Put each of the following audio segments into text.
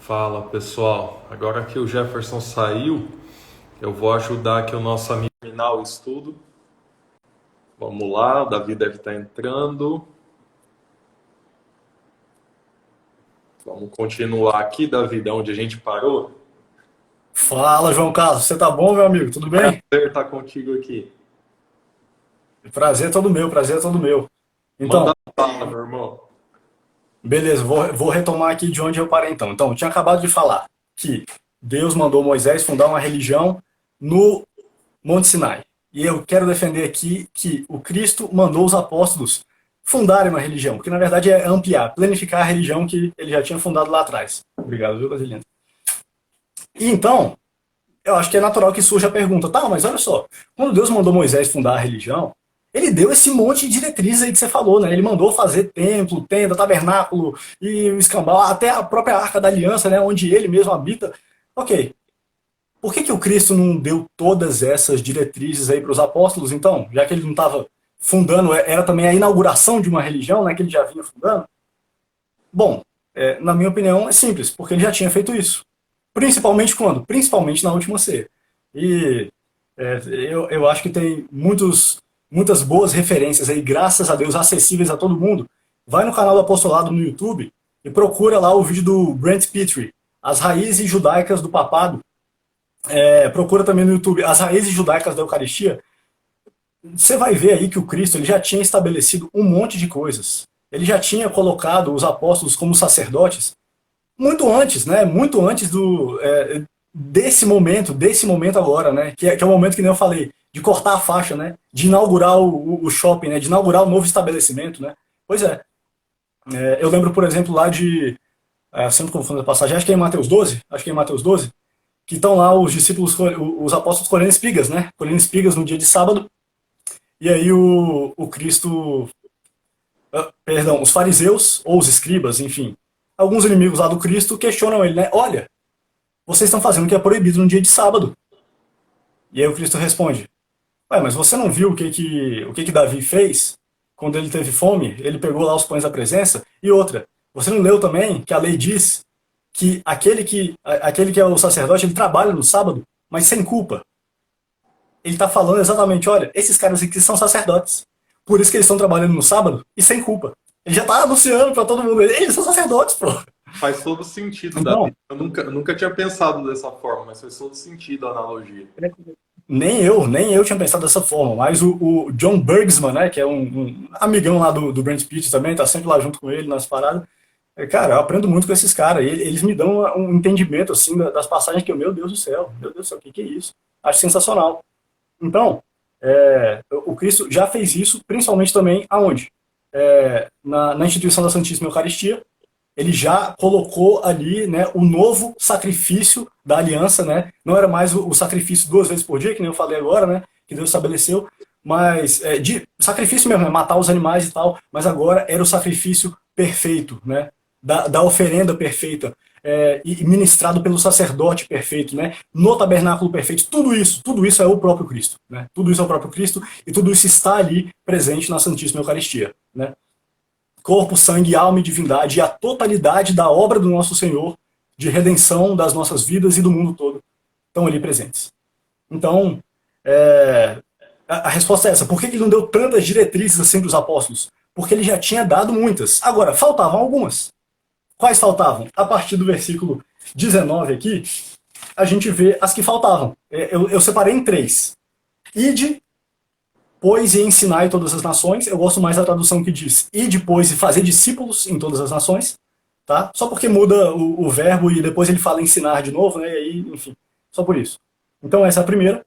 Fala pessoal, agora que o Jefferson saiu, eu vou ajudar aqui o nosso amigo a terminar o estudo. Vamos lá, o Davi deve estar entrando. Vamos continuar aqui, Davi, de onde a gente parou. Fala, João Carlos. Você tá bom, meu amigo? Tudo bem? Prazer estar contigo aqui. Prazer é todo meu, prazer é todo meu. Manda Então, bala, meu irmão. beleza, vou retomar aqui de onde eu parei então. Então, eu tinha acabado de falar que Deus mandou Moisés fundar uma religião no Monte Sinai. E eu quero defender aqui que o Cristo mandou os apóstolos fundarem uma religião, que na verdade é ampliar, planificar a religião que ele já tinha fundado lá atrás. Obrigado, viu, Brasilino? E então, eu acho que é natural que surja a pergunta, tá, mas olha só, quando Deus mandou Moisés fundar a religião, ele deu esse monte de diretrizes aí que você falou, né? Ele mandou fazer templo, tenda, tabernáculo e o escambau, até a própria Arca da Aliança, né, onde ele mesmo habita. Ok, por que o Cristo não deu todas essas diretrizes aí para os apóstolos, então? Já que ele não estava fundando, era também a inauguração de uma religião, né, que ele já vinha fundando? Bom, na minha opinião, é simples, porque ele já tinha feito isso. Principalmente quando? Principalmente na última ceia. E eu acho que tem muitas boas referências aí, graças a Deus, acessíveis a todo mundo. Vai no canal do Apostolado no YouTube e procura lá o vídeo do Brent Pitre, As Raízes Judaicas do Papado. Procura também no YouTube As Raízes Judaicas da Eucaristia. Você vai ver aí que o Cristo ele já tinha estabelecido um monte de coisas. Ele já tinha colocado os apóstolos como sacerdotes muito antes, né? Muito antes desse momento agora, né? Que é o momento que nem eu falei, de cortar a faixa, né? De inaugurar o shopping, né? De inaugurar o novo estabelecimento, né? Pois é. Eu lembro, por exemplo, lá de. Sempre confundo a passagem, acho que é em Mateus 12, que estão lá os discípulos, os apóstolos colhendo espigas, né? Colhendo espigas no dia de sábado, e aí o Cristo. Perdão, os fariseus, ou os escribas, enfim, alguns inimigos lá do Cristo questionam ele, né? Olha, vocês estão fazendo o que é proibido no dia de sábado. E aí o Cristo responde: ué, mas você não viu o que Davi fez quando ele teve fome? Ele pegou lá os pães da presença. E outra, você não leu também que a lei diz que aquele que é o sacerdote, ele trabalha no sábado, mas sem culpa. Ele está falando exatamente, olha, esses caras aqui são sacerdotes. Por isso que eles estão trabalhando no sábado e sem culpa. Ele já está anunciando para todo mundo, eles são sacerdotes, pô. Faz todo sentido, Davi. Então, Eu nunca tinha pensado dessa forma, mas faz todo sentido a analogia. nem eu tinha pensado dessa forma, mas o John Bergsman, né, que é um amigão lá do Brent Pitt também, tá sempre lá junto com ele nas paradas. Cara, eu aprendo muito com esses caras, eles me dão um entendimento, assim, das passagens que eu, meu Deus do céu, o que é isso? Acho sensacional. Então, o Cristo já fez isso, principalmente também aonde? Na instituição da Santíssima Eucaristia, ele já colocou ali, né, o novo sacrifício da aliança, né? Não era mais o sacrifício 2 vezes por dia, que nem eu falei agora, né? Que Deus estabeleceu, mas de sacrifício mesmo, né, matar os animais e tal, mas agora era o sacrifício perfeito, né? Da oferenda perfeita, e ministrado pelo sacerdote perfeito, né? No tabernáculo perfeito, tudo isso é o próprio Cristo, né? Tudo isso é o próprio Cristo e tudo isso está ali presente na Santíssima Eucaristia, né? Corpo, sangue, alma e divindade, e a totalidade da obra do nosso Senhor, de redenção das nossas vidas e do mundo todo, estão ali presentes. Então, a resposta é essa. Por que ele não deu tantas diretrizes assim para os apóstolos? Porque ele já tinha dado muitas. Agora, faltavam algumas. Quais faltavam? A partir do versículo 19 aqui, a gente vê as que faltavam. Eu separei em 3. Ide, pois, e ensinai todas as nações. Eu gosto mais da tradução que diz e depois e fazer discípulos em todas as nações, tá? Só porque muda o verbo e depois ele fala ensinar de novo, né? E aí, enfim, só por isso. Então essa é a primeira.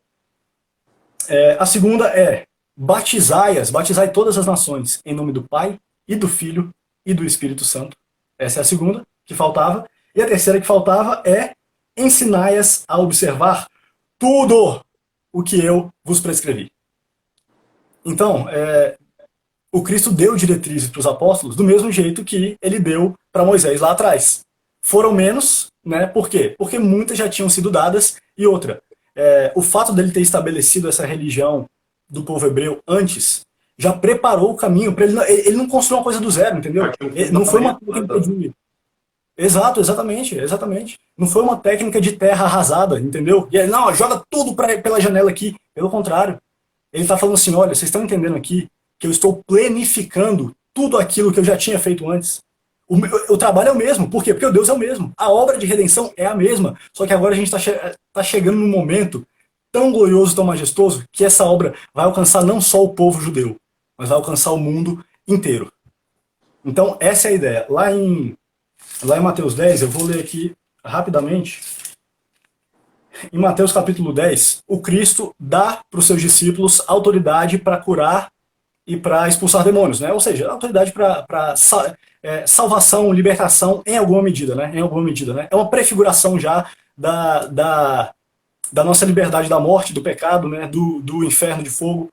A segunda é batizai todas as nações em nome do Pai e do Filho e do Espírito Santo. Essa é a segunda que faltava. E a terceira que faltava é ensinai-as a observar tudo o que eu vos prescrevi. Então, o Cristo deu diretrizes para os apóstolos do mesmo jeito que ele deu para Moisés lá atrás. Foram menos, né? Por quê? Porque muitas já tinham sido dadas. E outra, o fato dele ter estabelecido essa religião do povo hebreu antes já preparou o caminho para ele. Ele não construiu uma coisa do zero, entendeu? Aqui um Não foi uma fundamento, coisa que né, ele Davi? pediu. Exato, exatamente, exatamente. Não foi uma técnica de terra arrasada, entendeu? E aí, não, joga tudo pela janela aqui. Pelo contrário, ele está falando assim, olha, vocês estão entendendo aqui que eu estou planificando tudo aquilo que eu já tinha feito antes. O trabalho é o mesmo. Por quê? Porque o Deus é o mesmo. A obra de redenção é a mesma. Só que agora a gente tá chegando num momento tão glorioso, tão majestoso, que essa obra vai alcançar não só o povo judeu, mas vai alcançar o mundo inteiro. Então, essa é a ideia. Lá em Mateus 10, eu vou ler aqui rapidamente. Em Mateus capítulo 10, o Cristo dá para os seus discípulos autoridade para curar e para expulsar demônios, né? Ou seja, autoridade para salvação, libertação em alguma medida, né? Em alguma medida, né? É uma prefiguração já da nossa liberdade da morte, do pecado, né? Do inferno de fogo.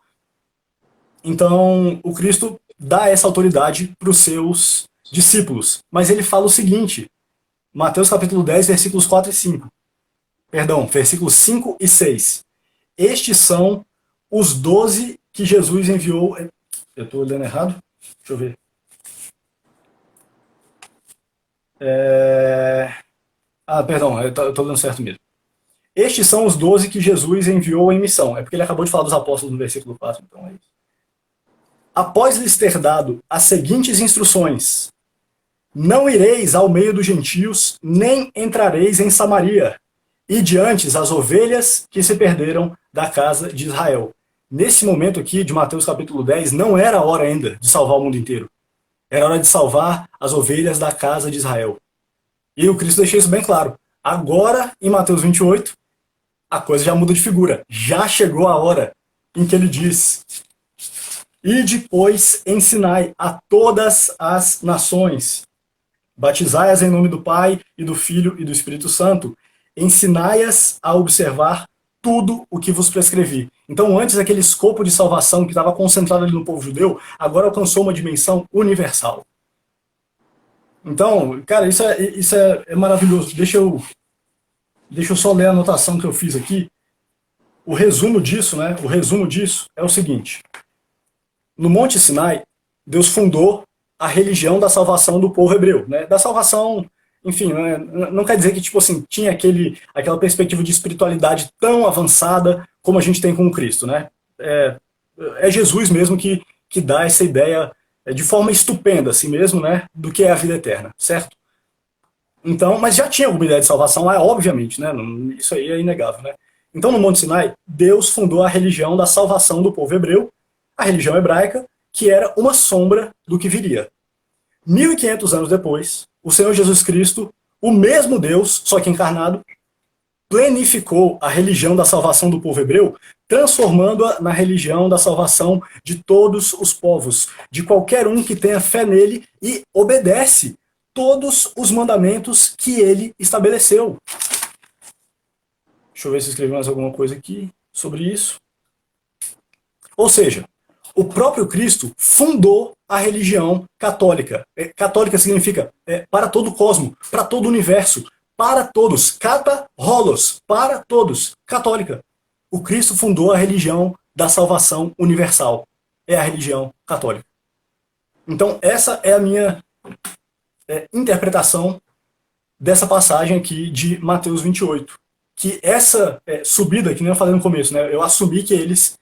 Então, o Cristo dá essa autoridade para os seus discípulos. Mas ele fala o seguinte, Mateus capítulo 10, versículos 4 e 5. Perdão, versículos 5 e 6. Estes são os 12 que Jesus enviou. Eu estou lendo errado? Deixa eu ver. Perdão, eu estou lendo certo mesmo. Estes são os 12 que Jesus enviou em missão. É porque ele acabou de falar dos apóstolos no versículo 4, então é isso. Após lhes ter dado as seguintes instruções: não ireis ao meio dos gentios, nem entrareis em Samaria, e diante as ovelhas que se perderam da casa de Israel. Nesse momento aqui de Mateus capítulo 10, não era a hora ainda de salvar o mundo inteiro. Era hora de salvar as ovelhas da casa de Israel. E o Cristo deixou isso bem claro. Agora, em Mateus 28, a coisa já muda de figura. Já chegou a hora em que ele diz: e depois ensinai a todas as nações. Batizai-as em nome do Pai, e do Filho e do Espírito Santo. Ensinai-as a observar tudo o que vos prescrevi. Então, antes aquele escopo de salvação que estava concentrado ali no povo judeu, agora alcançou uma dimensão universal. Então, cara, isso é maravilhoso. Deixa eu só ler a anotação que eu fiz aqui. O resumo disso, né? O resumo disso é o seguinte. No Monte Sinai, Deus fundou a religião da salvação do povo hebreu, né? Da salvação, enfim, né? Não quer dizer que tipo assim tinha aquela perspectiva de espiritualidade tão avançada como a gente tem com o Cristo, né? É Jesus mesmo que dá essa ideia de forma estupenda, assim mesmo, né? Do que é a vida eterna, certo? Então, mas já tinha alguma ideia de salvação lá, obviamente, né? Isso aí é inegável, né? Então, no Monte Sinai, Deus fundou a religião da salvação do povo hebreu, a religião hebraica, que era uma sombra do que viria. 1500 anos depois, o Senhor Jesus Cristo, o mesmo Deus, só que encarnado, planificou a religião da salvação do povo hebreu, transformando-a na religião da salvação de todos os povos, de qualquer um que tenha fé nele e obedece todos os mandamentos que ele estabeleceu. Deixa eu ver se eu escrevi mais alguma coisa aqui sobre isso. Ou seja, o próprio Cristo fundou a religião católica. Católica significa para todo o cosmo, para todo o universo, para todos. Kata holos, para todos. Católica. O Cristo fundou a religião da salvação universal. É a religião católica. Então, essa é a minha interpretação dessa passagem aqui de Mateus 28. Que essa subida, que nem eu falei no começo, né? Eu assumi que eles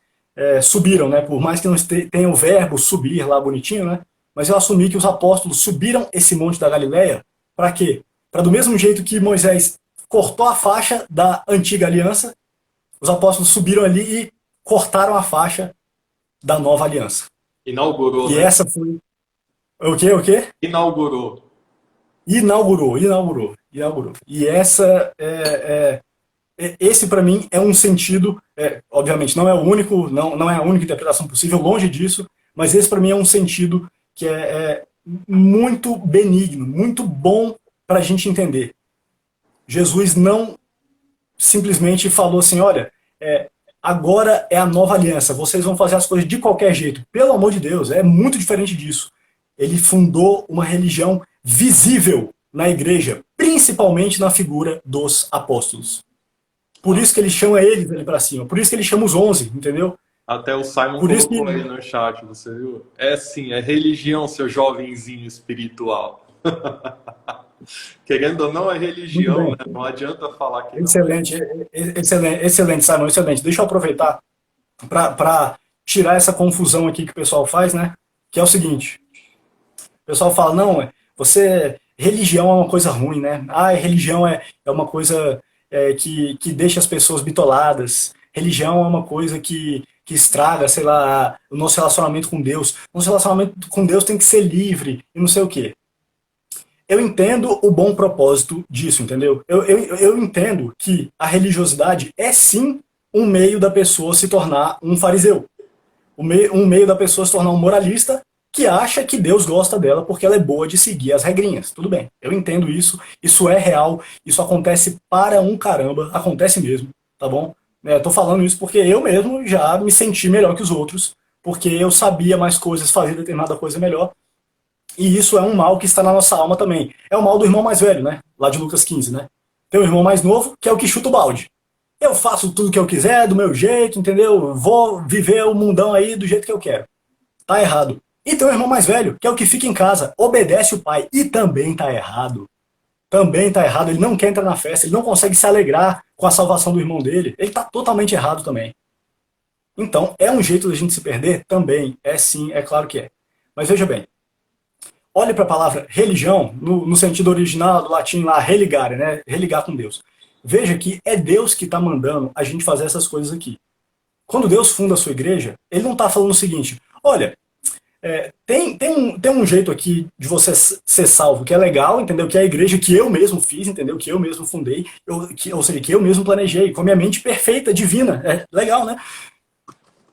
subiram, né? Por mais que não tenha o verbo subir lá bonitinho, né? Mas eu assumi que os apóstolos subiram esse monte da Galileia para quê? Para do mesmo jeito que Moisés cortou a faixa da antiga aliança, os apóstolos subiram ali e cortaram a faixa da nova aliança. Inaugurou, e né? essa foi... O quê? O quê? Inaugurou. Inaugurou. E essa esse para mim é um sentido, obviamente não é o único, não é a única interpretação possível, longe disso, mas esse para mim é um sentido que é muito benigno, muito bom para a gente entender. Jesus não simplesmente falou assim, olha, agora é a nova aliança, vocês vão fazer as coisas de qualquer jeito. Pelo amor de Deus, é muito diferente disso. Ele fundou uma religião visível na igreja, principalmente na figura dos apóstolos. Por isso que ele chama eles ali para cima, por isso que ele chama os 11, entendeu? Até o Simon Por isso colocou que... aí no chat, você viu? É sim, é religião, seu jovenzinho espiritual. Querendo ou não, é Muito religião, bem. né? Não adianta falar que não é. Excelente, excelente, excelente, Simon, excelente. Deixa eu aproveitar para tirar essa confusão aqui que o pessoal faz, né? Que é o seguinte: o pessoal fala, não, religião é uma coisa ruim, né? Ah, religião é uma coisa que deixa as pessoas bitoladas. Religião é uma coisa que estraga, sei lá, o nosso relacionamento com Deus. Nosso relacionamento com Deus tem que ser livre e não sei o quê. Eu entendo o bom propósito disso, entendeu? Eu entendo que a religiosidade é sim um meio da pessoa se tornar um fariseu. Um meio da pessoa se tornar um moralista que acha que Deus gosta dela porque ela é boa de seguir as regrinhas. Tudo bem, eu entendo isso, isso é real, isso acontece para um caramba, acontece mesmo, tá bom? Eu tô falando isso porque eu mesmo já me senti melhor que os outros, porque eu sabia mais coisas, fazia determinada coisa melhor, e isso é um mal que está na nossa alma também. É o mal do irmão mais velho, né? Lá de Lucas 15, né? Tem o irmão mais novo, que é o que chuta o balde. Eu faço tudo que eu quiser, do meu jeito, entendeu? Vou viver o mundão aí do jeito que eu quero. Tá errado. E tem o irmão mais velho, que é o que fica em casa, obedece o pai, e também tá errado. Também tá errado, ele não quer entrar na festa, ele não consegue se alegrar com a salvação do irmão dele. Ele tá totalmente errado também. Então, é um jeito da gente se perder? Também. É sim, é claro que é. Mas veja bem, olhe para a palavra religião, no sentido original do latim lá, religare, né? Religar com Deus. Veja que é Deus que está mandando a gente fazer essas coisas aqui. Quando Deus funda a sua igreja, ele não está falando o seguinte: olha, tem um jeito aqui de você ser salvo que é legal, entendeu? Que é a igreja que eu mesmo fiz, entendeu? Que eu mesmo fundei, ou seja, que eu mesmo planejei, com a minha mente perfeita, divina. É legal, né?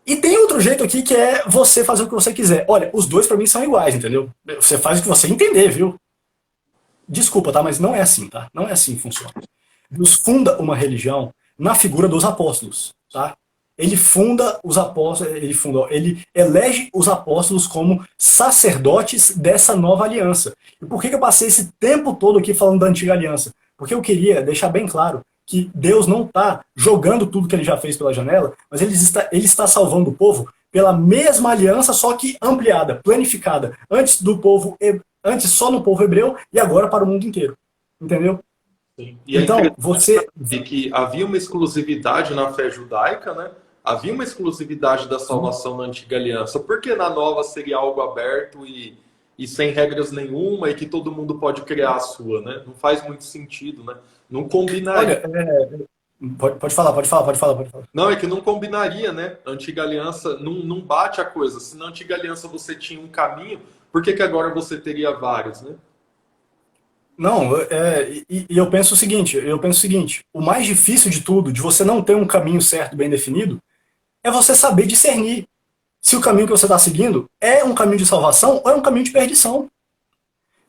E tem outro jeito aqui que é você fazer o que você quiser. Olha, os dois para mim são iguais, entendeu? Você faz o que você entender, viu? Desculpa, tá? Mas não é assim, tá? Não é assim que funciona. Deus funda uma religião na figura dos apóstolos, tá? Ele funda os apóstolos, ele elege os apóstolos como sacerdotes dessa nova aliança. E por que eu passei esse tempo todo aqui falando da antiga aliança? Porque eu queria deixar bem claro que Deus não está jogando tudo que ele já fez pela janela, mas ele está salvando o povo pela mesma aliança, só que ampliada, planificada, antes só no povo hebreu e agora para o mundo inteiro. Entendeu? Sim. E é Então, interessante você. saber que havia uma exclusividade na fé judaica, né? Havia uma exclusividade da salvação na antiga aliança. Por que na nova seria algo aberto e sem regras nenhuma e que todo mundo pode criar a sua, né? Não faz muito sentido, né? Não combinaria. Olha, pode falar, pode falar, pode falar, pode falar. Não, é que não combinaria, né? A antiga aliança não bate a coisa. Se na antiga aliança você tinha um caminho, por que agora você teria vários, né? Não, e eu penso o seguinte, o mais difícil de tudo, de você não ter um caminho certo, bem definido, é você saber discernir se o caminho que você está seguindo é um caminho de salvação ou é um caminho de perdição.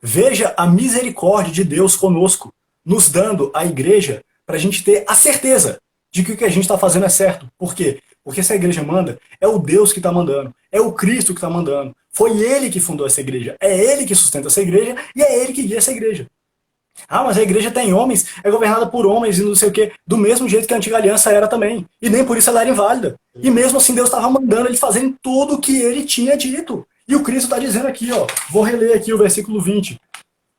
Veja a misericórdia de Deus conosco, nos dando a igreja para a gente ter a certeza de que o que a gente está fazendo é certo. Por quê? Porque se a igreja manda, é o Deus que está mandando, é o Cristo que está mandando. Foi ele que fundou essa igreja, é ele que sustenta essa igreja e é ele que guia essa igreja. Ah, mas a igreja tem homens, é governada por homens e não sei o quê, do mesmo jeito que a antiga aliança era também. E nem por isso ela era inválida. E mesmo assim Deus estava mandando eles fazerem tudo o que ele tinha dito. E o Cristo está dizendo aqui, ó, vou reler aqui o versículo 20.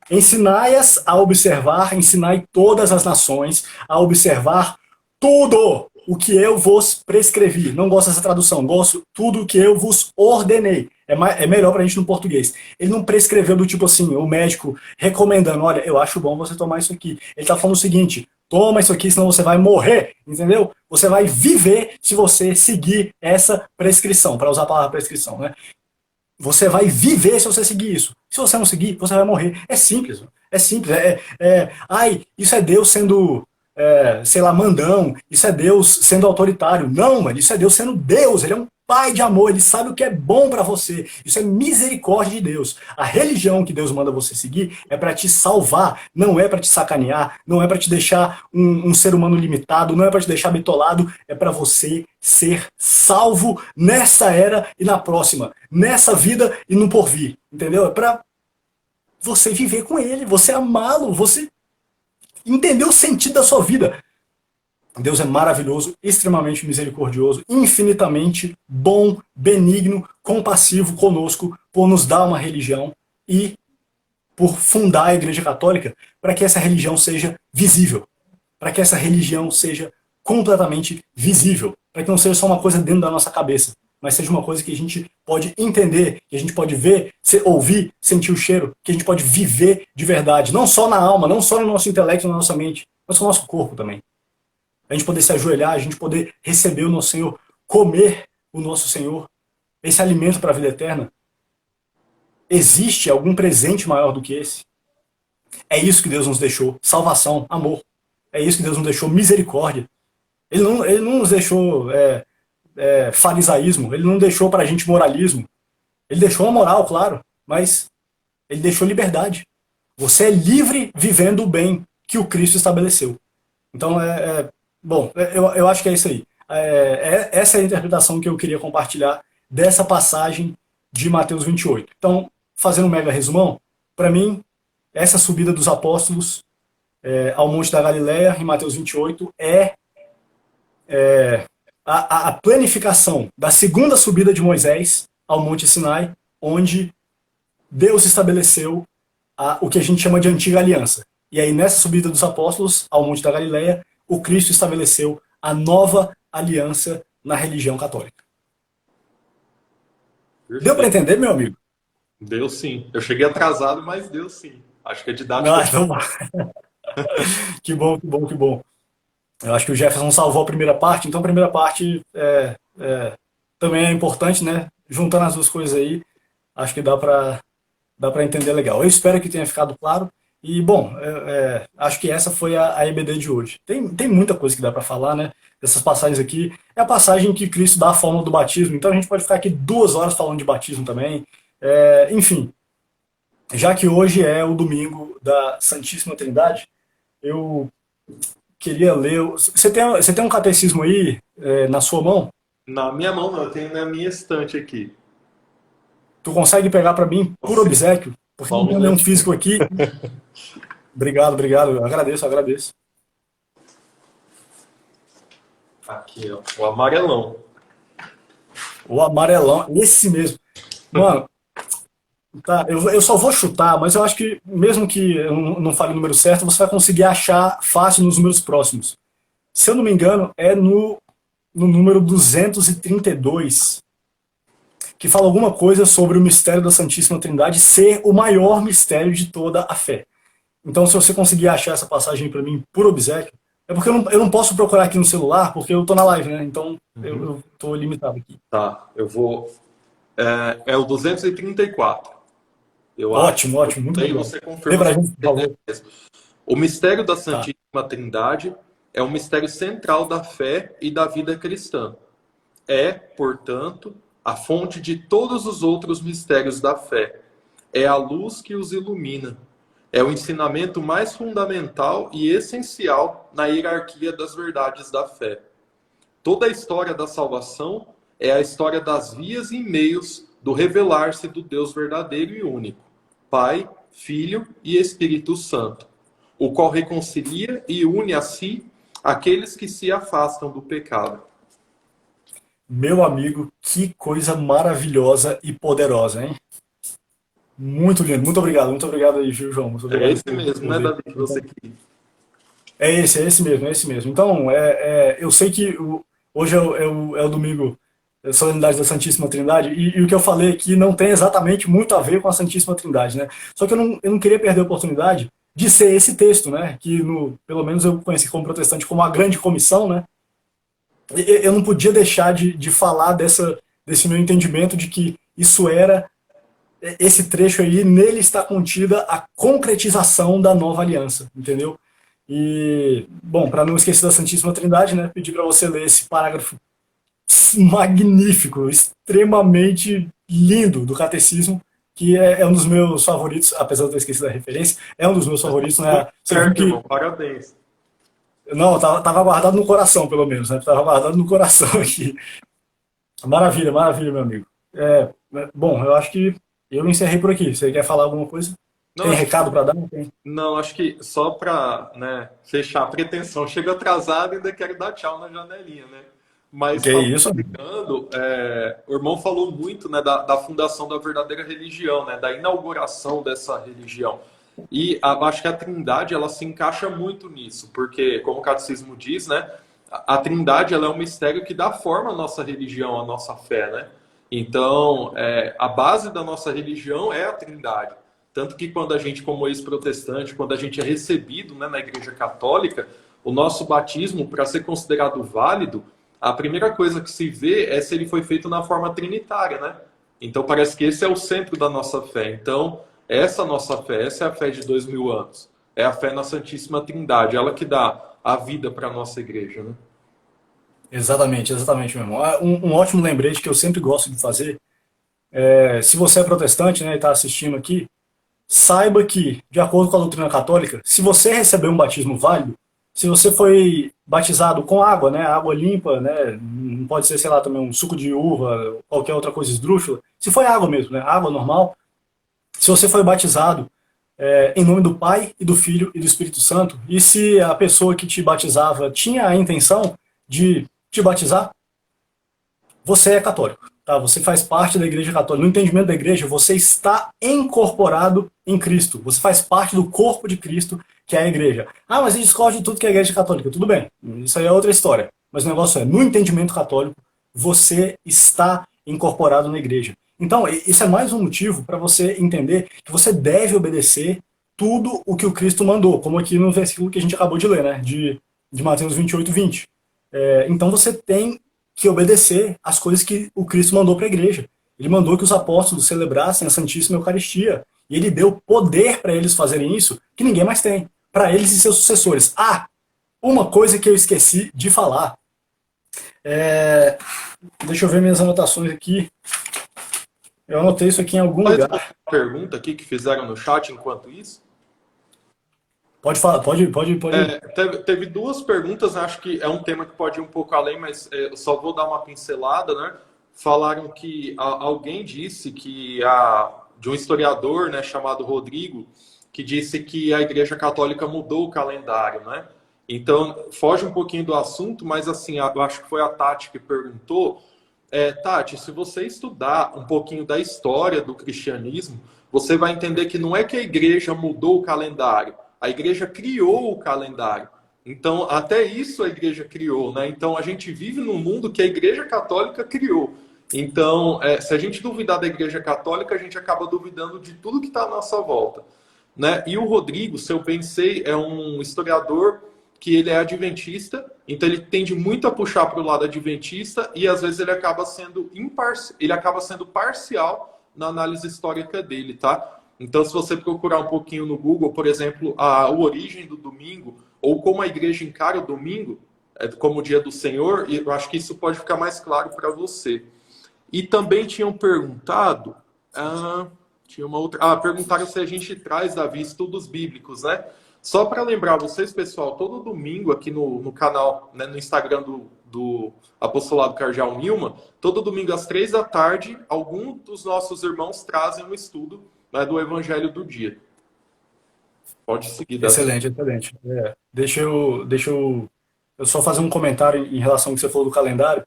Ensinai-as a observar, ensinai todas as nações a observar tudo o que eu vos prescrevi. Não gosto dessa tradução, gosto tudo o que eu vos ordenei. É melhor pra gente no português. Ele não prescreveu do tipo assim, o médico recomendando, olha, eu acho bom você tomar isso aqui. Ele tá falando o seguinte, toma isso aqui, senão você vai morrer, entendeu? Você vai viver se você seguir essa prescrição, para usar a palavra prescrição, né? Você vai viver se você seguir isso. Se você não seguir, você vai morrer. É simples. É simples. Ai, isso é Deus sendo, sei lá, mandão. Isso é Deus sendo autoritário. Não, mano. Isso é Deus sendo Deus. Ele é um pai de amor. Ele sabe o que é bom para você. Isso é misericórdia de Deus. A religião que Deus manda você seguir é para te salvar. Não é para te sacanear. Não é para te deixar um ser humano limitado. Não é para te deixar bitolado. É para você ser salvo nessa era e na próxima. Nessa vida e no porvir. Entendeu? É para você viver com ele. Você amá-lo. Você entender o sentido da sua vida. Deus é maravilhoso, extremamente misericordioso, infinitamente bom, benigno, compassivo conosco, por nos dar uma religião e por fundar a Igreja Católica para que essa religião seja visível, para que essa religião seja completamente visível, para que não seja só uma coisa dentro da nossa cabeça, mas seja uma coisa que a gente pode entender, que a gente pode ver, ouvir, sentir o cheiro, que a gente pode viver de verdade, não só na alma, não só no nosso intelecto, na nossa mente, mas no nosso corpo também. A gente poder se ajoelhar, a gente poder receber o nosso Senhor, comer o nosso Senhor, esse alimento para a vida eterna. Existe algum presente maior do que esse? É isso que Deus nos deixou, salvação, amor. É isso que Deus nos deixou, misericórdia. Ele não nos deixou farisaísmo, ele não deixou para a gente moralismo. Ele deixou a moral, claro, mas ele deixou liberdade. Você é livre vivendo o bem que o Cristo estabeleceu. Então, eu acho que é isso aí. Essa é a interpretação que eu queria compartilhar dessa passagem de Mateus 28. Então, fazendo um mega resumão, para mim, essa subida dos apóstolos ao Monte da Galileia, em Mateus 28, é a planificação da segunda subida de Moisés ao Monte Sinai, onde Deus estabeleceu o que a gente chama de antiga aliança. E aí, nessa subida dos apóstolos ao Monte da Galileia, o Cristo estabeleceu a nova aliança na religião católica. Deu para entender, meu amigo? Deu sim. Eu cheguei atrasado, mas deu sim. Acho que a didática... Ah, então... Que bom, que bom, que bom. Eu acho que o Jefferson salvou a primeira parte, então a primeira parte também é importante, né? Juntando as duas coisas aí, acho que dá para entender legal. Eu espero que tenha ficado claro. E, bom, acho que essa foi a EBD de hoje. Tem muita coisa que dá para falar, né? Essas passagens aqui. É a passagem que Cristo dá a fórmula do batismo, então a gente pode ficar aqui 2 horas falando de batismo também. Enfim, já que hoje é o domingo da Santíssima Trindade, eu queria ler... Você tem um catecismo aí na sua mão? Na minha mão não, eu tenho na minha estante aqui. Tu consegue pegar para mim por obséquio? Porque não tem nenhum físico aqui. Obrigado, obrigado. Eu agradeço, eu agradeço. Aqui, ó, o amarelão. O amarelão, esse mesmo. Mano, tá, eu só vou chutar, mas eu acho que, mesmo que eu não fale o número certo, você vai conseguir achar fácil nos números próximos. Se eu não me engano, é no número 232, que fala alguma coisa sobre o mistério da Santíssima Trindade ser o maior mistério de toda a fé. Então, se você conseguir achar essa passagem para mim por obséquio, é porque eu não posso procurar aqui no celular, porque eu tô na live, né? Então, eu tô limitado aqui. Tá, eu vou... É o 234. Ótimo, ótimo, muito bem. Você confirma. Lembra, gente, por favor. O mistério da Tá. Santíssima Trindade é um mistério central da fé e da vida cristã. É, portanto, a fonte de todos os outros mistérios da fé. É a luz que os ilumina. É o ensinamento mais fundamental e essencial na hierarquia das verdades da fé. Toda a história da salvação é a história das vias e meios do revelar-se do Deus verdadeiro e único, Pai, Filho e Espírito Santo, o qual reconcilia e une a si aqueles que se afastam do pecado. Meu amigo, que coisa maravilhosa e poderosa, hein? Muito lindo, muito obrigado aí, viu, João? Muito obrigado. É esse mesmo, né, Davi, que você quis. É esse mesmo, é esse mesmo. Então, eu sei que hoje é o domingo, a solenidade da Santíssima Trindade, e o que eu falei aqui não tem exatamente muito a ver com a Santíssima Trindade, né? Só que eu não queria perder a oportunidade de ser esse texto, né? Que, pelo menos eu conheci como protestante como a grande comissão, né? Eu não podia deixar de falar desse meu entendimento de que isso era, esse trecho aí, nele está contida a concretização da nova aliança, entendeu? E, bom, para não esquecer da Santíssima Trindade, né, pedir para você ler esse parágrafo magnífico, extremamente lindo do Catecismo, que é um dos meus favoritos, apesar de eu ter esquecido a referência, é um dos meus favoritos, né? Certo, irmão, parabéns. Não, tava guardado no coração, pelo menos, né? Tava guardado no coração aqui. Maravilha, maravilha, meu amigo. Bom, eu acho que eu encerrei por aqui. Você quer falar alguma coisa? Não, Tem recado para dar? Tem? Não, acho que só para, né, fechar a pretensão. Chego atrasado e ainda quero dar tchau na janelinha, né? Mas Que é isso, amigo? falando, o irmão falou muito, né, da fundação da verdadeira religião, né, da inauguração dessa religião. E acho que a Trindade ela se encaixa muito nisso, porque, como o Catecismo diz, né, a Trindade ela é um mistério que dá forma à nossa religião, à nossa fé, né? Então, a base da nossa religião é a Trindade. Tanto que quando a gente, como ex-protestante, quando a gente é recebido, né, na Igreja Católica, o nosso batismo, para ser considerado válido, a primeira coisa que se vê é se ele foi feito na forma trinitária, né? Então parece que esse é o centro da nossa fé. Então, essa nossa fé, essa é a fé de 2000 anos. É a fé na Santíssima Trindade, ela que dá a vida para a nossa igreja, né? Exatamente, exatamente, meu irmão. Um ótimo lembrete que eu sempre gosto de fazer se você é protestante, né, e está assistindo aqui, saiba que, de acordo com a doutrina católica, se você recebeu um batismo válido, se você foi batizado com água, né, água limpa, né, não pode ser, sei lá, também um suco de uva, qualquer outra coisa esdrúxula, se foi água mesmo, né, água normal, se você foi batizado em nome do Pai e do Filho e do Espírito Santo, e se a pessoa que te batizava tinha a intenção de te batizar, você é católico, tá? Você faz parte da Igreja Católica. No entendimento da Igreja, você está incorporado em Cristo. Você faz parte do corpo de Cristo, que é a Igreja. Ah, mas ele discorda de tudo que é a Igreja Católica. Tudo bem, isso aí é outra história. Mas o negócio é, no entendimento católico, você está incorporado na Igreja. Então, isso é mais um motivo para você entender que você deve obedecer tudo o que o Cristo mandou, como aqui no versículo que a gente acabou de ler, né? De Mateus 28:20. Então você tem que obedecer às coisas que o Cristo mandou para a igreja. Ele mandou que os apóstolos celebrassem a Santíssima Eucaristia. E ele deu poder para eles fazerem isso que ninguém mais tem. Para eles e seus sucessores. Ah, uma coisa que eu esqueci de falar. Deixa eu ver minhas anotações aqui. Eu anotei isso aqui em algum Pode lugar. responder uma pergunta aqui que fizeram no chat enquanto isso? Pode falar, pode. Teve duas perguntas, né? Acho que é um tema que pode ir um pouco além, mas eu só vou dar uma pincelada, né? Falaram que alguém disse que de um historiador, né, chamado Rodrigo, que disse que a Igreja Católica mudou o calendário, né? Então, foge um pouquinho do assunto, mas assim, eu acho que foi a Tati que perguntou. Tati, se você estudar um pouquinho da história do cristianismo, você vai entender que não é que a igreja mudou o calendário, a igreja criou o calendário. Então, até isso a igreja criou, né? Então, a gente vive num mundo que a Igreja Católica criou. Então, se a gente duvidar da Igreja Católica, a gente acaba duvidando de tudo que está à nossa volta, né? E o Rodrigo, se eu bem sei, é um historiador que ele é adventista, então ele tende muito a puxar para o lado adventista e às vezes ele acaba sendo parcial na análise histórica dele, tá? Então, se você procurar um pouquinho no Google, por exemplo, a origem do domingo, ou como a igreja encara o domingo, como o dia do Senhor, e eu acho que isso pode ficar mais claro para você. E também tinham perguntado, perguntaram se a gente traz, Davi, estudos bíblicos, né? Só para lembrar vocês, pessoal, todo domingo aqui no canal, né, no Instagram do Apostolado Cardeal Nilma, todo domingo às 3 da tarde, algum dos nossos irmãos trazem um estudo, né, do Evangelho do dia. Pode seguir, Davi. Excelente, excelente. Deixa eu só fazer um comentário em relação ao que você falou do calendário.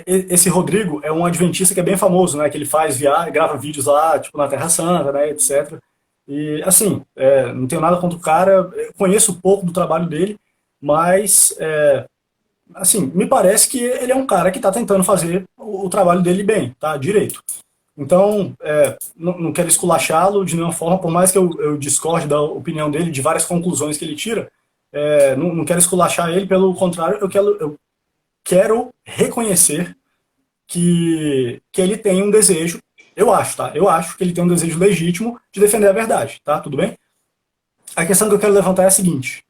Esse Rodrigo é um adventista que é bem famoso, né? Que ele faz grava vídeos lá, tipo, na Terra Santa, né? Etc. E, assim, não tenho nada contra o cara, conheço pouco do trabalho dele, mas, assim, me parece que ele é um cara que está tentando fazer o trabalho dele bem, tá? Direito. Então, não quero esculachá-lo de nenhuma forma, por mais que eu discorde da opinião dele, de várias conclusões que ele tira, não quero esculachar ele, pelo contrário, eu quero reconhecer que ele tem um desejo, eu acho, tá? Eu acho que ele tem um desejo legítimo de defender a verdade, tá? Tudo bem? A questão que eu quero levantar é a seguinte,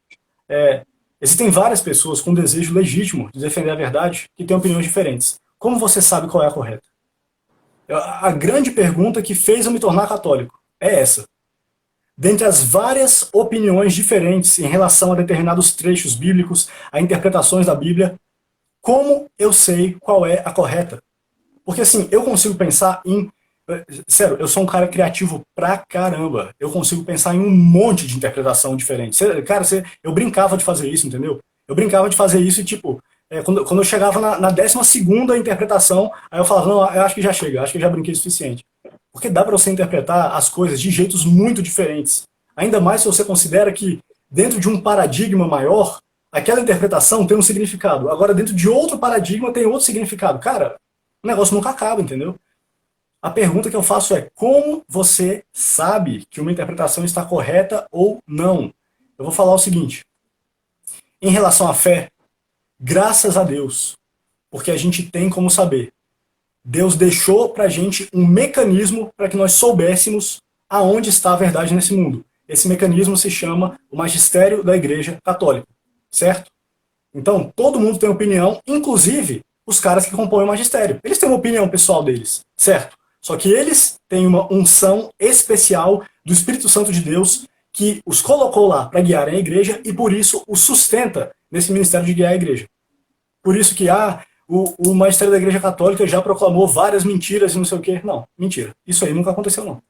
existem várias pessoas com desejo legítimo de defender a verdade que têm opiniões diferentes. Como você sabe qual é a correta? A grande pergunta que fez eu me tornar católico é essa. Dentre as várias opiniões diferentes em relação a determinados trechos bíblicos, a interpretações da Bíblia, como eu sei qual é a correta? Porque assim, eu consigo pensar em... Sério, eu sou um cara criativo pra caramba. Eu consigo pensar em um monte de interpretação diferente. Cara, eu brincava de fazer isso, entendeu? Eu brincava de fazer isso e tipo... quando eu chegava na 12ª interpretação, aí eu falava, não, eu acho que já chega, acho que eu já brinquei o suficiente. Porque dá para você interpretar as coisas de jeitos muito diferentes. Ainda mais se você considera que dentro de um paradigma maior, aquela interpretação tem um significado. Agora, dentro de outro paradigma, tem outro significado. Cara, o negócio nunca acaba, entendeu? A pergunta que eu faço é, como você sabe que uma interpretação está correta ou não? Eu vou falar o seguinte. Em relação à fé, graças a Deus, porque a gente tem como saber. Deus deixou pra gente um mecanismo para que nós soubéssemos aonde está a verdade nesse mundo. Esse mecanismo se chama o magistério da Igreja Católica, certo? Então, todo mundo tem opinião, inclusive os caras que compõem o magistério. Eles têm uma opinião pessoal deles, certo? Só que eles têm uma unção especial do Espírito Santo de Deus que os colocou lá para guiarem a igreja e por isso os sustenta nesse ministério de guiar a igreja. Por isso que o magistério da Igreja Católica já proclamou várias mentiras e não sei o quê. Não, mentira. Isso aí nunca aconteceu, não. O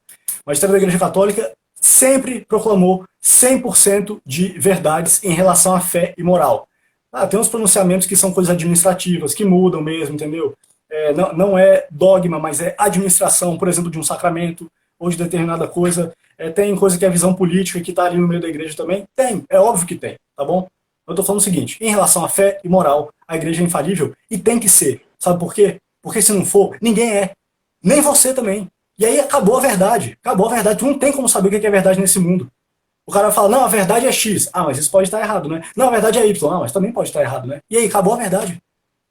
magistério da Igreja Católica sempre proclamou 100% de verdades em relação à fé e moral. Tem uns pronunciamentos que são coisas administrativas, que mudam mesmo, entendeu? Não é dogma, mas é administração, por exemplo, de um sacramento ou de determinada coisa. Tem coisa que é visão política que está ali no meio da igreja também? Tem, é óbvio que tem, tá bom? Eu estou falando o seguinte, em relação à fé e moral, a igreja é infalível e tem que ser. Sabe por quê? Porque se não for, ninguém é. Nem você também. E aí acabou a verdade. Acabou a verdade. Tu não tem como saber o que é verdade nesse mundo. O cara fala, não, a verdade é X. Ah, mas isso pode estar errado, né? Não, a verdade é Y. Ah, mas também pode estar errado, né? E aí, acabou a verdade.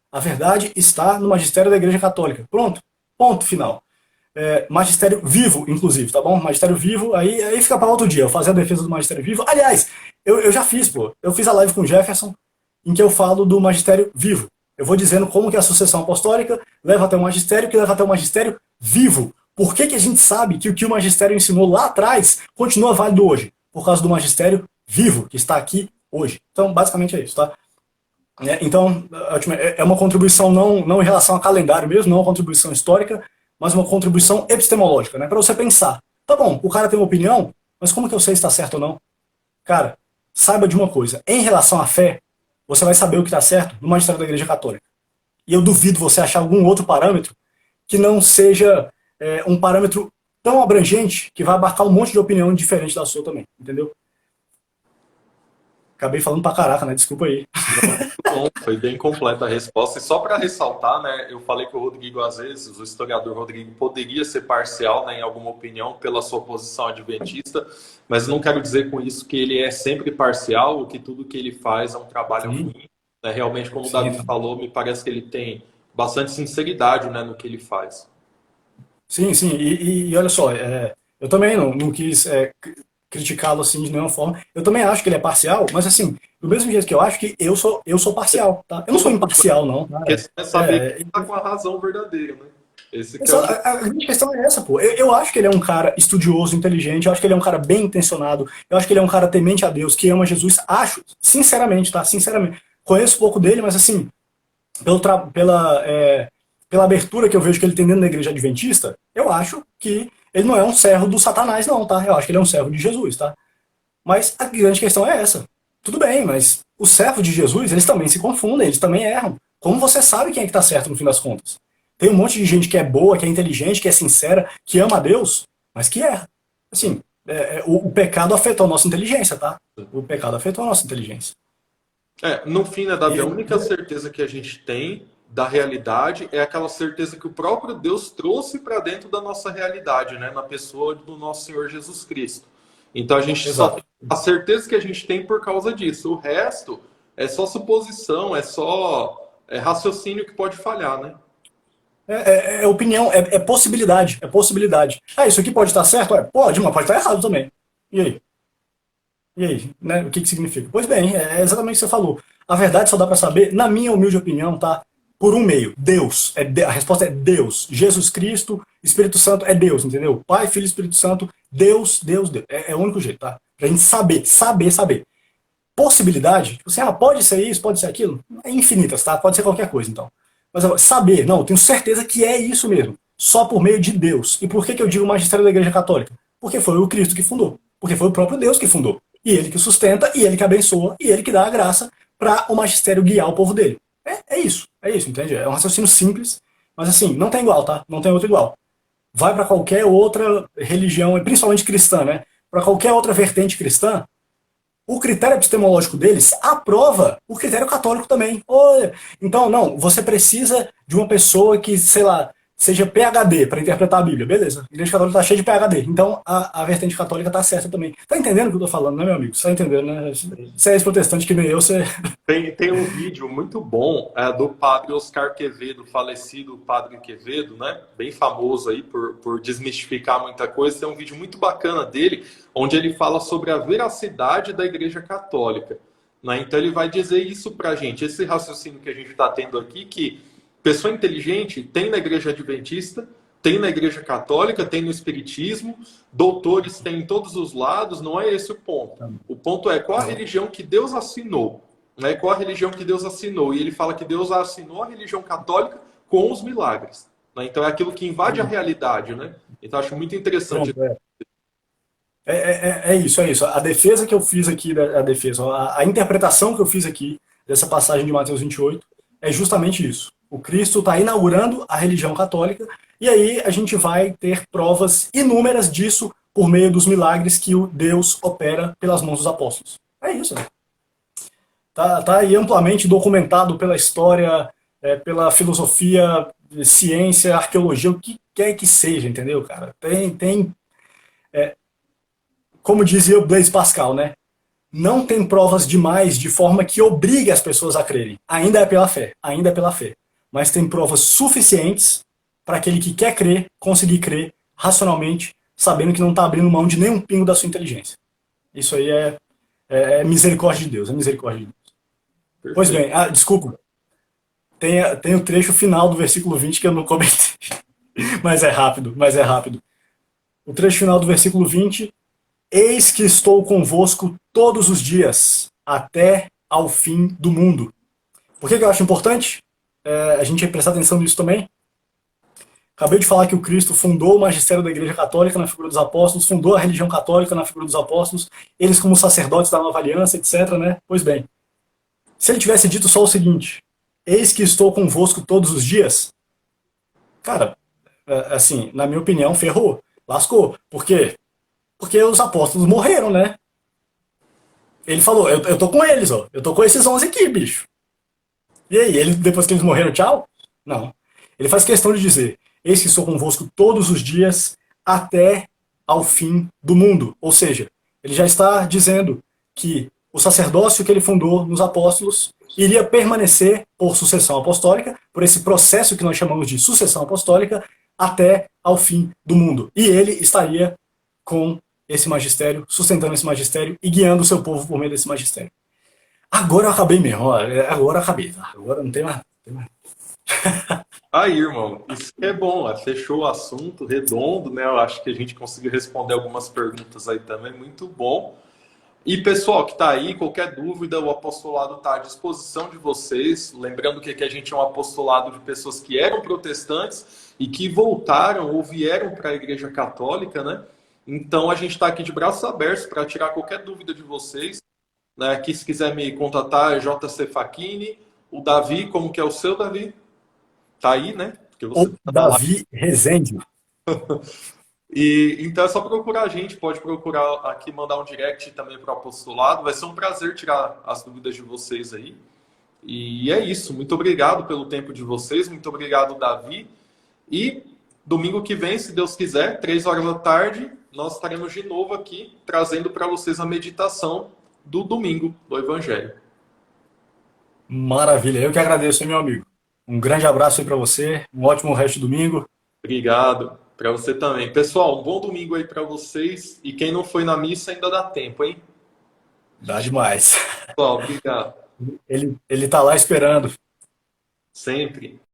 A verdade está no magistério da Igreja Católica. Pronto. Ponto final. Magistério vivo, inclusive, tá bom? Magistério vivo, aí fica para outro dia. Eu fazer a defesa do magistério vivo. Aliás, eu já fiz, pô. Eu fiz a live com o Jefferson, em que eu falo do magistério vivo. Eu vou dizendo como que a sucessão apostólica leva até o magistério, que leva até o magistério vivo. Por que a gente sabe que o que o magistério ensinou lá atrás continua válido hoje? Por causa do magistério vivo, que está aqui hoje. Então, basicamente é isso, tá? Então, é uma contribuição não em relação a calendário mesmo, não uma contribuição histórica, mas uma contribuição epistemológica, né? Para você pensar. Tá bom, o cara tem uma opinião, mas como que eu sei se está certo ou não? Cara, saiba de uma coisa. Em relação à fé, você vai saber o que está certo no magistério da Igreja Católica. E eu duvido você achar algum outro parâmetro que não seja um parâmetro tão abrangente que vai abarcar um monte de opinião diferente da sua também, entendeu? Acabei falando pra caraca, né? Desculpa aí. Bom, foi bem completa a resposta. E só para ressaltar, né, eu falei que o Rodrigo, às vezes, o historiador Rodrigo poderia ser parcial, né, em alguma opinião pela sua posição adventista, mas não quero dizer com isso que ele é sempre parcial ou que tudo que ele faz é um trabalho ruim. Né? Realmente, como o Davi falou, me parece que ele tem bastante sinceridade, né, no que ele faz. Sim, sim. E olha só, eu também não quis criticá-lo assim de nenhuma forma. Eu também acho que ele é parcial, mas assim, do mesmo jeito que eu acho que eu sou parcial, tá? Eu não sou imparcial, não. Porque você vai saber que ele tá com a razão verdadeira, né? A grande questão é essa, pô. Eu acho que ele é um cara estudioso, inteligente, eu acho que ele é um cara bem intencionado, eu acho que ele é um cara temente a Deus, que ama Jesus, acho, sinceramente, tá? Sinceramente. Conheço pouco dele, mas assim, pela abertura que eu vejo que ele tem dentro da igreja adventista, eu acho que ele não é um servo do Satanás, não, tá? Eu acho que ele é um servo de Jesus, tá? Mas a grande questão é essa. Tudo bem, mas os servos de Jesus, eles também se confundem, eles também erram. Como você sabe quem é que tá certo no fim das contas? Tem um monte de gente que é boa, que é inteligente, que é sincera, que ama a Deus, mas que erra. Assim, o pecado afetou a nossa inteligência, tá? O pecado afetou a nossa inteligência. No fim, né, Davi, a única certeza que a gente tem da realidade é aquela certeza que o próprio Deus trouxe para dentro da nossa realidade, né, na pessoa do nosso Senhor Jesus Cristo. Então a gente só tem a certeza que a gente tem por causa disso. O resto é só suposição, é só raciocínio que pode falhar, né? Opinião, é possibilidade, é possibilidade. Isso aqui pode estar certo? Pode, mas pode estar errado também. E aí? E aí, né? O que significa? Pois bem, é exatamente o que você falou. A verdade só dá para saber, na minha humilde opinião, tá? Por um meio, Deus. A resposta é Deus. Jesus Cristo, Espírito Santo é Deus, entendeu? Pai, Filho e Espírito Santo, Deus, Deus, Deus. É o único jeito, tá? Pra gente saber. Possibilidade, tipo assim, pode ser isso, pode ser aquilo, é infinitas, tá? Pode ser qualquer coisa, então. Mas saber, não, eu tenho certeza que é isso mesmo. Só por meio de Deus. E por que eu digo magistério da Igreja Católica? Porque foi o Cristo que fundou. Porque foi o próprio Deus que fundou. E ele que sustenta, e ele que abençoa, e ele que dá a graça para o magistério guiar o povo dele. é isso, entende? É um raciocínio simples, mas assim, não tem igual, tá? Não tem outro igual. Vai para qualquer outra religião, principalmente cristã, né? Para qualquer outra vertente cristã, o critério epistemológico deles aprova o critério católico também. Olha, então, não, você precisa de uma pessoa que, sei lá, seja PhD para interpretar a Bíblia. Beleza, a Igreja Católica está cheia de PhD. Então, a vertente católica está certa também. Tá entendendo o que eu tô falando, né, meu amigo? Você tá entendendo, né? Você é ex-protestante que nem eu, você... Tem um vídeo muito bom do padre Oscar Quevedo, falecido padre Quevedo, né? Bem famoso aí por desmistificar muita coisa. Tem um vídeo muito bacana dele, onde ele fala sobre a veracidade da Igreja Católica, né? Então ele vai dizer isso pra gente, esse raciocínio que a gente está tendo aqui, que pessoa inteligente tem na Igreja Adventista, tem na Igreja Católica, tem no Espiritismo, doutores tem em todos os lados, não é esse o ponto. O ponto é qual a religião que Deus assinou, né? Qual a religião que Deus assinou? E ele fala que Deus assinou a religião católica com os milagres, né? Então é aquilo que invade a realidade, né? Então acho muito interessante. Pronto, é isso, é isso. A defesa que eu fiz aqui, a defesa, a interpretação que eu fiz aqui dessa passagem de Mateus 28 é justamente isso. O Cristo está inaugurando a religião católica e aí a gente vai ter provas inúmeras disso por meio dos milagres que o Deus opera pelas mãos dos apóstolos. É isso, né? Tá aí amplamente documentado pela história, pela filosofia, ciência, arqueologia, o que quer que seja, entendeu, cara? Tem como dizia o Blaise Pascal, né? Não tem provas demais de forma que obrigue as pessoas a crerem. Ainda é pela fé, ainda é pela fé. Mas tem provas suficientes para aquele que quer crer, conseguir crer racionalmente, sabendo que não está abrindo mão de nenhum pingo da sua inteligência. Isso aí é misericórdia de Deus, é misericórdia de Deus. Pois Perfeito. bem, desculpa, tem o trecho final do versículo 20 que eu não comentei, mas é rápido, mas é rápido. O trecho final do versículo 20: eis que estou convosco todos os dias, até ao fim do mundo. Por que eu acho importante a gente prestar atenção nisso também? Acabei de falar que o Cristo fundou o magistério da Igreja Católica na figura dos apóstolos, fundou a religião católica na figura dos apóstolos, eles como sacerdotes da nova aliança, etc, né? Pois bem, se ele tivesse dito só o seguinte: eis que estou convosco todos os dias, cara, assim, na minha opinião, ferrou, lascou. Por quê? Porque os apóstolos morreram, né? Ele falou, eu tô com eles, ó. Eu tô com esses 11 aqui, bicho. E aí, ele, depois que eles morreram, tchau? Não. Ele faz questão de dizer, eis que estou convosco todos os dias até ao fim do mundo. Ou seja, ele já está dizendo que o sacerdócio que ele fundou nos apóstolos iria permanecer por sucessão apostólica, por esse processo que nós chamamos de sucessão apostólica, até ao fim do mundo. E ele estaria com esse magistério, sustentando esse magistério e guiando o seu povo por meio desse magistério. Agora eu acabei mesmo, agora eu acabei, tá? Agora não tem mais. Não tem mais. Aí, irmão, isso que é bom, fechou o assunto redondo, né? Eu acho que a gente conseguiu responder algumas perguntas aí também, muito bom. E pessoal que está aí, qualquer dúvida, o apostolado está à disposição de vocês. Lembrando que aqui a gente é um apostolado de pessoas que eram protestantes e que voltaram ou vieram para a Igreja Católica, né? Então a gente está aqui de braços abertos para tirar qualquer dúvida de vocês, né? Aqui, se quiser me contatar, é JC Facchini. O Davi, como que é o seu, Davi? Tá aí, né? Porque você Ou tá na live. Davi Rezende. E então é só procurar a gente, pode procurar aqui, mandar um direct também para o apostolado. Vai ser um prazer tirar as dúvidas de vocês aí. E é isso. Muito obrigado pelo tempo de vocês. Muito obrigado, Davi. E domingo que vem, se Deus quiser, 3 horas da tarde, nós estaremos de novo aqui trazendo para vocês a meditação do domingo do Evangelho. Maravilha, eu que agradeço, hein, meu amigo. Um grande abraço aí pra você, um ótimo resto de domingo. Obrigado. Para você também. Pessoal, um bom domingo aí para vocês. E quem não foi na missa ainda dá tempo, hein? Dá demais. Pessoal, obrigado. Ele tá lá esperando. Sempre.